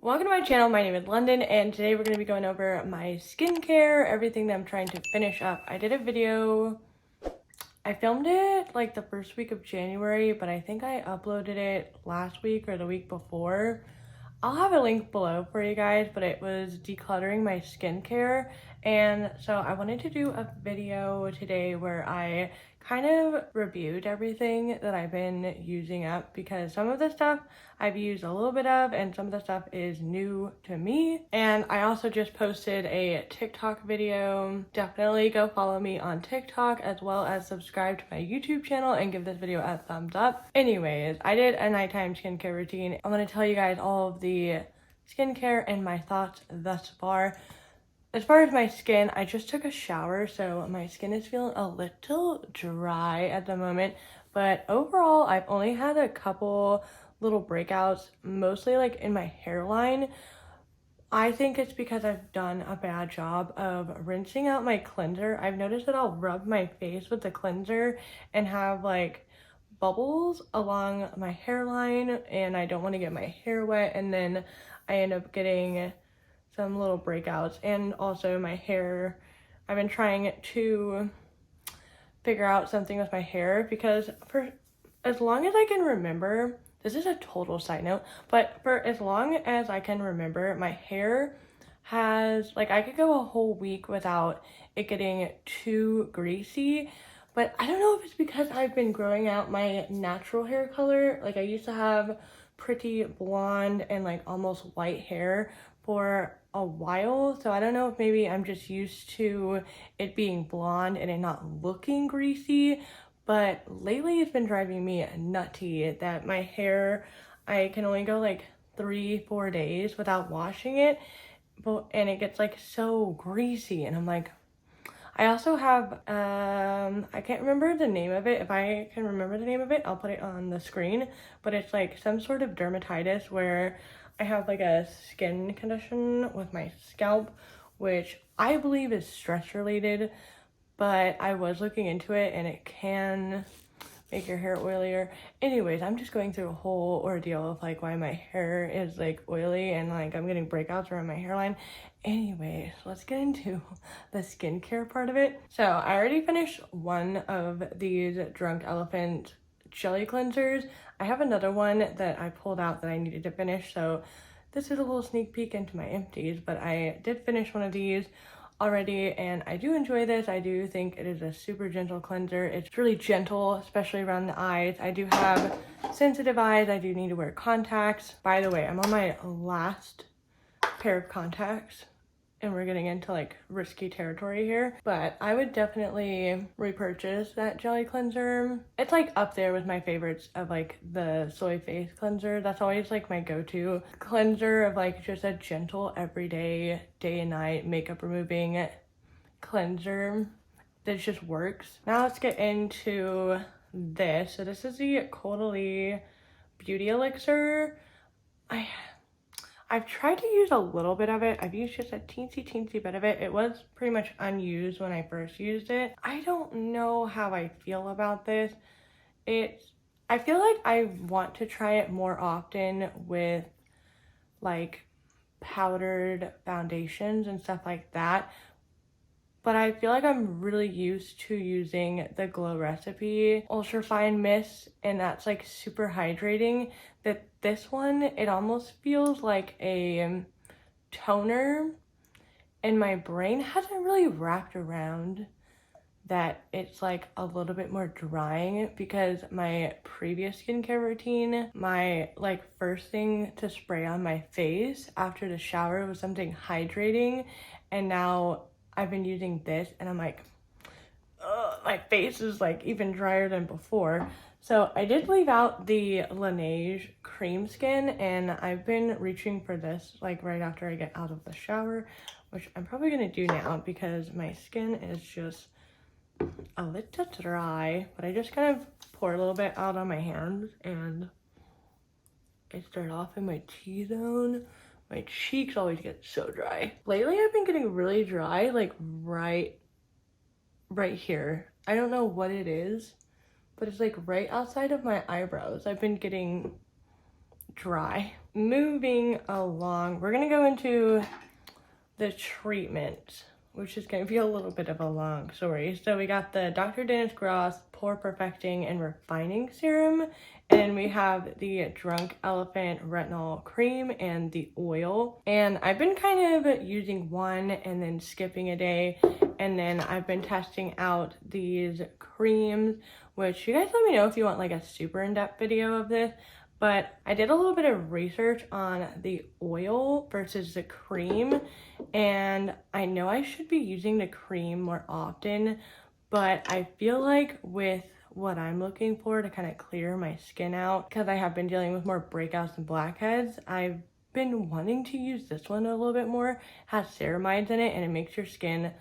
Welcome to my channel. My name is London, and today we're going to be going over my skincare, everything that I'm trying to finish up. I did a video, I filmed it like the first week of January, but I think I uploaded it last week or the week before. I'll have a link below for you guys, but it was decluttering my skincare. And so I wanted to do a video today where I kind of reviewed everything that I've been using up, because some of the stuff I've used a little bit of and some of the stuff is new to me. And I also just posted a TikTok video. Definitely go follow me on TikTok, as well as subscribe to my YouTube channel and give this video a thumbs up. Anyways, I did a nighttime skincare routine. I'm going to tell you guys all of the skincare and my thoughts thus far. As far as my skin, I just took a shower, so my skin is feeling a little dry at the moment, but overall I've only had a couple little breakouts, mostly like in my hairline. I think it's because I've done a bad job of rinsing out my cleanser. I've noticed that I'll rub my face with the cleanser and have like bubbles along my hairline, and I don't want to get my hair wet, and then I end up getting some little breakouts. And also my hair, I've been trying to figure out something with my hair, because for as long as I can remember, this is a total side note, but for as long as I can remember, my hair has, like, I could go a whole week without it getting too greasy. But I don't know if it's because I've been growing out my natural hair color. Like, I used to have pretty blonde and like almost white hair for a while, so I don't know if maybe I'm just used to it being blonde and it not looking greasy. But lately it's been driving me nutty that my hair, I can only go like 3-4 days without washing it, and it gets like so greasy, and I'm like, I also have, I can't remember the name of it. If I can remember the name of it, I'll put it on the screen. But it's like some sort of dermatitis where I have like a skin condition with my scalp, which I believe is stress related. But I was looking into it, and it can make your hair oilier. Anyways, I'm just going through a whole ordeal of like why my hair is like oily, and like I'm getting breakouts around my hairline. Anyways, let's get into the skincare part of it. So I already finished one of these Drunk Elephant jelly cleansers. I have another one that I pulled out that I needed to finish, so this is a little sneak peek into my empties, but I did finish one of these already, and I do enjoy this. I do think it is a super gentle cleanser. It's really gentle, especially around the eyes. I do have sensitive eyes. I do need to wear contacts. By the way, I'm on my last pair of contacts, and we're getting into like risky territory here, but I would definitely repurchase that jelly cleanser. It's like up there with my favorites of like the soy face cleanser. That's always like my go-to cleanser of like just a gentle everyday day and night makeup removing cleanser that just works. Now let's get into this. So this is the Caudalie Beauty Elixir. I've tried to use a little bit of it. I've used just a teensy bit of it. It was pretty much unused when I first used it. I don't know how I feel about this. I feel like I want to try it more often with like powdered foundations and stuff like that. But I feel like I'm really used to using the Glow Recipe Ultra Fine Mist, and that's like super hydrating. That this one, it almost feels like a toner, and my brain hasn't really wrapped around that it's like a little bit more drying, because my previous skincare routine, my like first thing to spray on my face after the shower was something hydrating, and now I've been using this, and I'm like, my face is like even drier than before. So I did leave out the Laneige cream skin, and I've been reaching for this like right after I get out of the shower, which I'm probably gonna do now because my skin is just a little dry. But I just kind of pour a little bit out on my hands, and I start off in my T-zone. My cheeks always get so dry. Lately, I've been getting really dry, like right here. I don't know what it is, but it's like right outside of my eyebrows. I've been getting dry. moving along, we're gonna go into the treatment, which is going to be a little bit of a long story. So we got the Dr. Dennis Gross Pore Perfecting and Refining Serum, and we have the Drunk Elephant Retinol Cream and the oil. And I've been kind of using one and then skipping a day, and then I've been testing out these creams, which you guys let me know if you want like a super in-depth video of this. But I did a little bit of research on the oil versus the cream, and I know I should be using the cream more often, but I feel like with what I'm looking for to kind of clear my skin out, because I have been dealing with more breakouts and blackheads, I've been wanting to use this one a little bit more. It has ceramides in it, and it makes your skin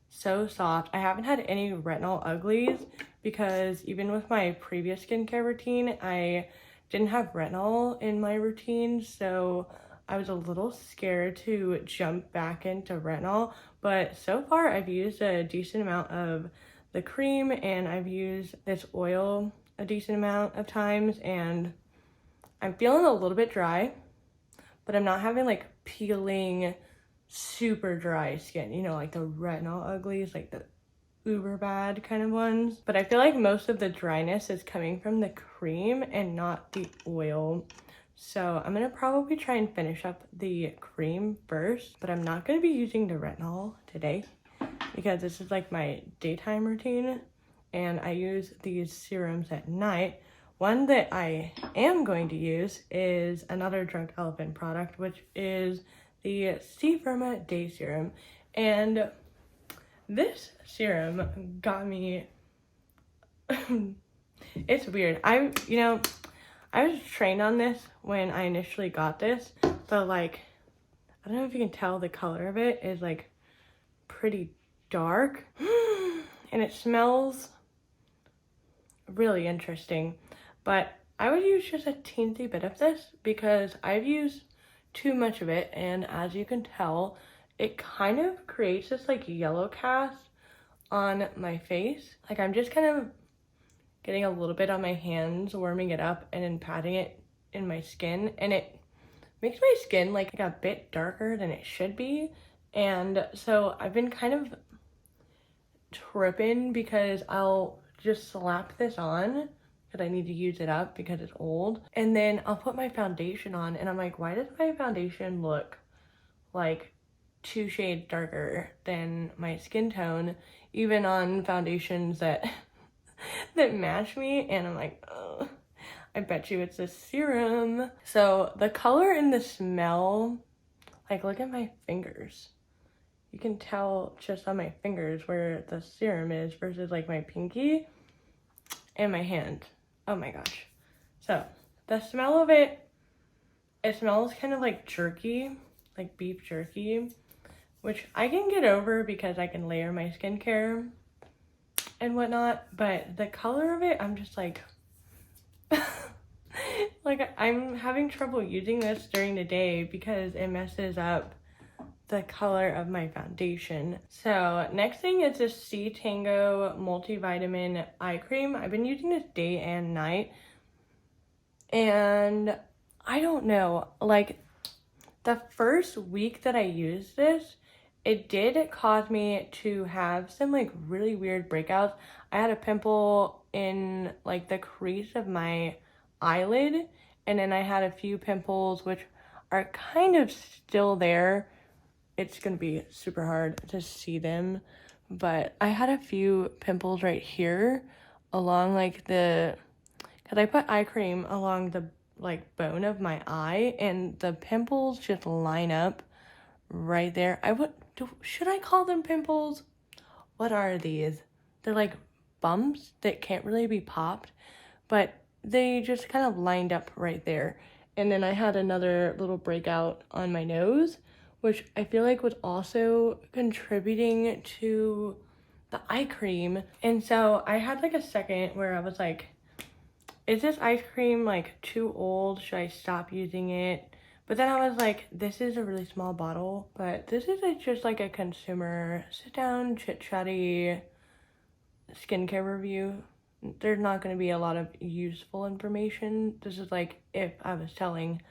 so soft. I haven't had any retinol uglies because even with my previous skincare routine, I didn't have retinol in my routine, so I was a little scared to jump back into retinol. But so far I've used a decent amount of the cream, and I've used this oil a decent amount of times, and I'm feeling a little bit dry, but I'm not having like peeling super dry skin, you know, like the retinol uglies, like the uber bad kind of ones. But I feel like most of the dryness is coming from the cream and not the oil. So I'm gonna probably try and finish up the cream first, but I'm not gonna be using the retinol today because this is like my daytime routine, and I use these serums at night. One that I am going to use is another Drunk Elephant product, which is the C Firma Day Serum. And this serum got me, it's weird. I was trained on this when I initially got this, but like, I don't know if you can tell, the color of it is like pretty dark and it smells really interesting. But I would use just a teensy bit of this because I've used too much of it, and as you can tell, it kind of creates this like yellow cast on my face. Like I'm just kind of getting a little bit on my hands, warming it up, and then patting it in my skin, and it makes my skin like a bit darker than it should be. And so I've been kind of tripping because I'll just slap this on because I need to use it up because it's old, and then I'll put my foundation on, and I'm like, why does my foundation look like 2 shades darker than my skin tone, even on foundations that that match me? And I'm like, oh, I bet you it's a serum. So the color and the smell, like look at my fingers. You can tell just on my fingers where the serum is versus like my pinky and my hand. Oh my gosh. So the smell of it, it smells kind of like jerky, like beef jerky, which I can get over because I can layer my skincare and whatnot. But the color of it, I'm just like, like I'm having trouble using this during the day because it messes up the color of my foundation. So next thing is this C Tango multivitamin eye cream. I've been using this day and night, and I don't know, like the first week that I used this, it did cause me to have some like really weird breakouts. I had a pimple in like the crease of my eyelid, and then I had a few pimples which are kind of still there. It's gonna be super hard to see them, but I had a few pimples right here along like because I put eye cream along the like bone of my eye, and the pimples just line up right there. Should I call them pimples? What are these? They're like bumps that can't really be popped, but they just kind of lined up right there. And then I had another little breakout on my nose, which I feel like was also contributing to the eye cream. And so I had like a second where I was like, is this ice cream like too old? Should I stop using it? But then I was like, this is a really small bottle, but this is just like a consumer sit down chit chatty skincare review. There's not going to be a lot of useful information. This is like if I was telling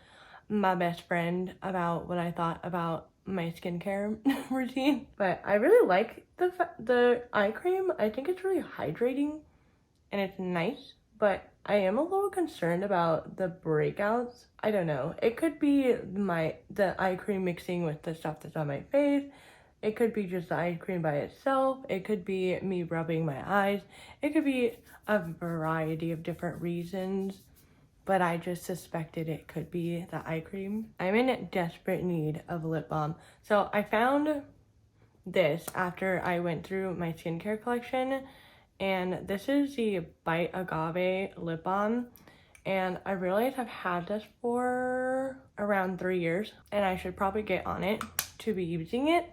my best friend about what I thought about my skincare routine. But I really like the eye cream. I think it's really hydrating and it's nice, but I am a little concerned about the breakouts. I don't know. It could be the eye cream mixing with the stuff that's on my face. It could be just the eye cream by itself. It could be me rubbing my eyes. It could be a variety of different reasons, but I just suspected it could be the eye cream. I'm in desperate need of lip balm. So I found this after I went through my skincare collection, and this is the Bite Agave lip balm, and I realized I've had this for around 3 years and I should probably get on it to be using it.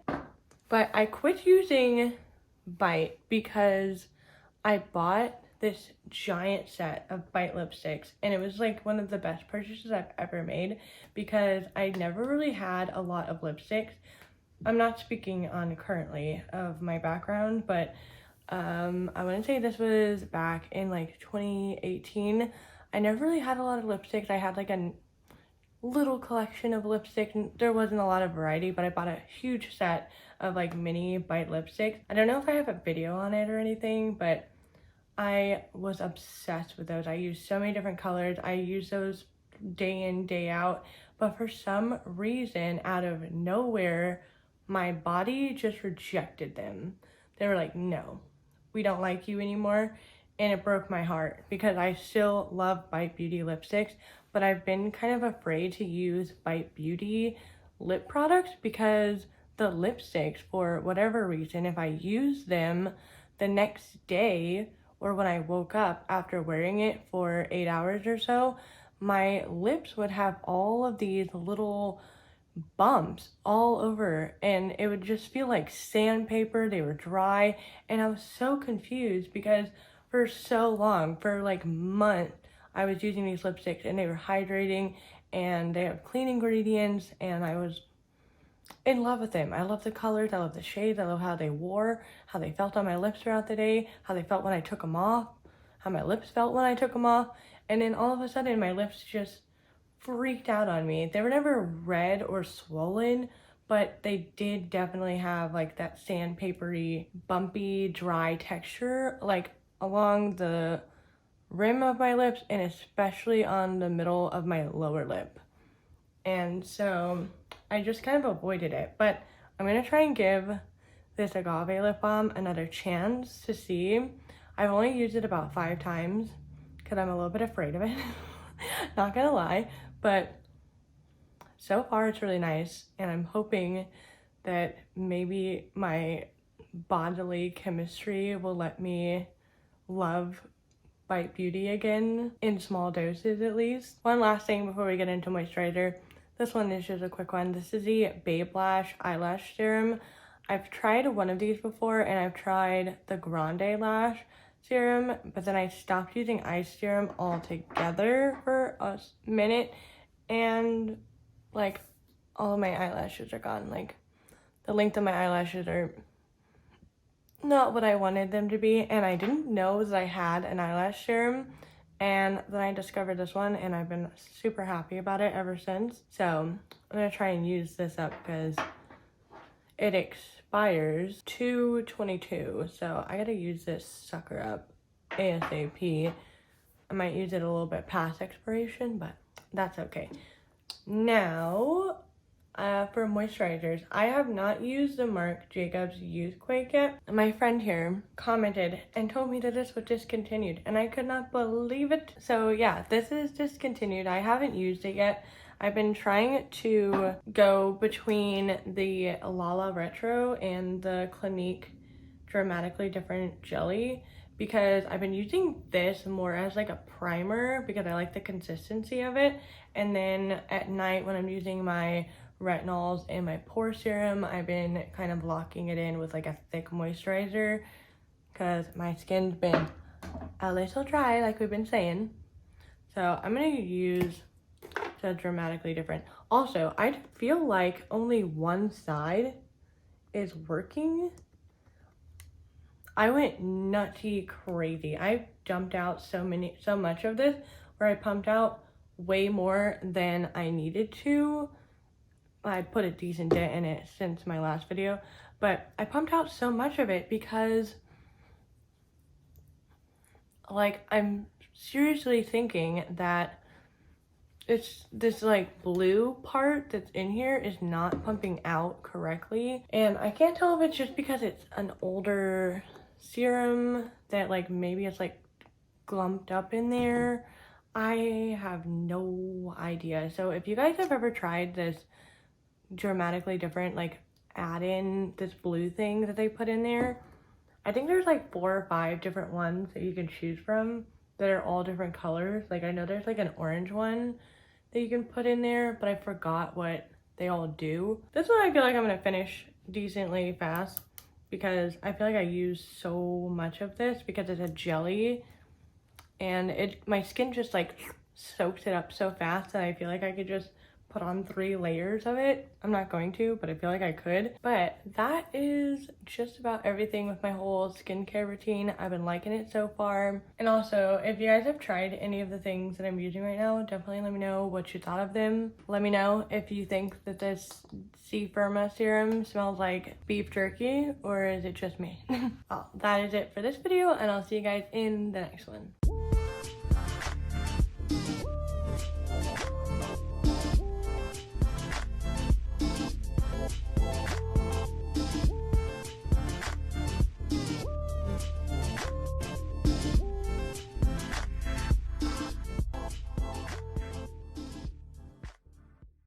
But I quit using Bite because I bought this giant set of Bite lipsticks, and it was like one of the best purchases I've ever made because I never really had a lot of lipsticks. I'm not speaking on currently of my background, but I wouldn't say this was back in like 2018. I never really had a lot of lipsticks. I had like a little collection of lipsticks. There wasn't a lot of variety, but I bought a huge set of like mini Bite lipsticks. I don't know if I have a video on it or anything, but I was obsessed with those. I used so many different colors. I used those day in, day out, but for some reason, out of nowhere, my body just rejected them. They were like, no, we don't like you anymore. And it broke my heart because I still love Bite Beauty lipsticks, but I've been kind of afraid to use Bite Beauty lip products because the lipsticks, for whatever reason, if I use them the next day or when I woke up after wearing it for 8 hours or so, my lips would have all of these little bumps all over, and it would just feel like sandpaper. They were dry, and I was so confused because for so long, for like months, I was using these lipsticks and they were hydrating and they have clean ingredients, and I was in love with them. I love the colors, I love the shades, I love how they how they felt on my lips throughout the day, how they felt when I took them off, how my lips felt when I took them off, and then all of a sudden my lips just freaked out on me. They were never red or swollen, but they did definitely have like that sandpapery, bumpy, dry texture, like along the rim of my lips and especially on the middle of my lower lip. And so I just kind of avoided it, but I'm gonna try and give this Agave lip balm another chance to see. I've only used it about 5 times because I'm a little bit afraid of it. Not gonna lie, but so far it's really nice, and I'm hoping that maybe my bodily chemistry will let me love Bite Beauty again, in small doses at least. One last thing before we get into moisturizer. This one is just a quick one. This is the Eyelash Serum. I've tried one of these before, and I've tried the Grande Lash Serum, but then I stopped using eye serum altogether for a minute, and like all of my eyelashes are gone. Like the length of my eyelashes are not what I wanted them to be, and I didn't know that I had an eyelash serum, and then I discovered this one and I've been super happy about it ever since. So I'm gonna try and use this up because it expires 2/22, so I gotta use this sucker up ASAP. I might use it a little bit past expiration, but that's okay. Now for moisturizers, I have not used the Marc Jacobs Youthquake yet. My friend here commented and told me that this was discontinued, and I could not believe it. So yeah, this is discontinued. I haven't used it yet. I've been trying to go between the Lala Retro and the Clinique Dramatically Different Jelly because I've been using this more as like a primer because I like the consistency of it. And then at night when I'm using my retinols and my pore serum, I've been kind of locking it in with like a thick moisturizer because my skin's been a little dry, like we've been saying. So I'm gonna use the Dramatically Different. Also, I feel like only one side is working. I went nutty crazy. I dumped out so much of this where I pumped out way more than I needed to. I put a decent dent in it since my last video, but I pumped out so much of it because like I'm seriously thinking that it's this like blue part that's in here is not pumping out correctly, and I can't tell if it's just because it's an older serum that like maybe it's like glumped up in there. I have no idea. So if you guys have ever tried this dramatically different like add in this blue thing that they put in there, I think there's like 4 or 5 different ones that you can choose from that are all different colors. Like I know there's like an orange one that you can put in there, but I forgot what they all do. This one I feel like I'm gonna finish decently fast because I feel like I use so much of this because it's a jelly, and my skin just like soaks it up so fast that I feel like I could just put on 3 layers of it. I'm not going to, but I feel like I could. But that is just about everything with my whole skincare routine. I've been liking it so far. And also, if you guys have tried any of the things that I'm using right now, definitely let me know what you thought of them. Let me know if you think that this C Firma serum smells like beef jerky, or is it just me? Well, that is it for this video, and I'll see you guys in the next one.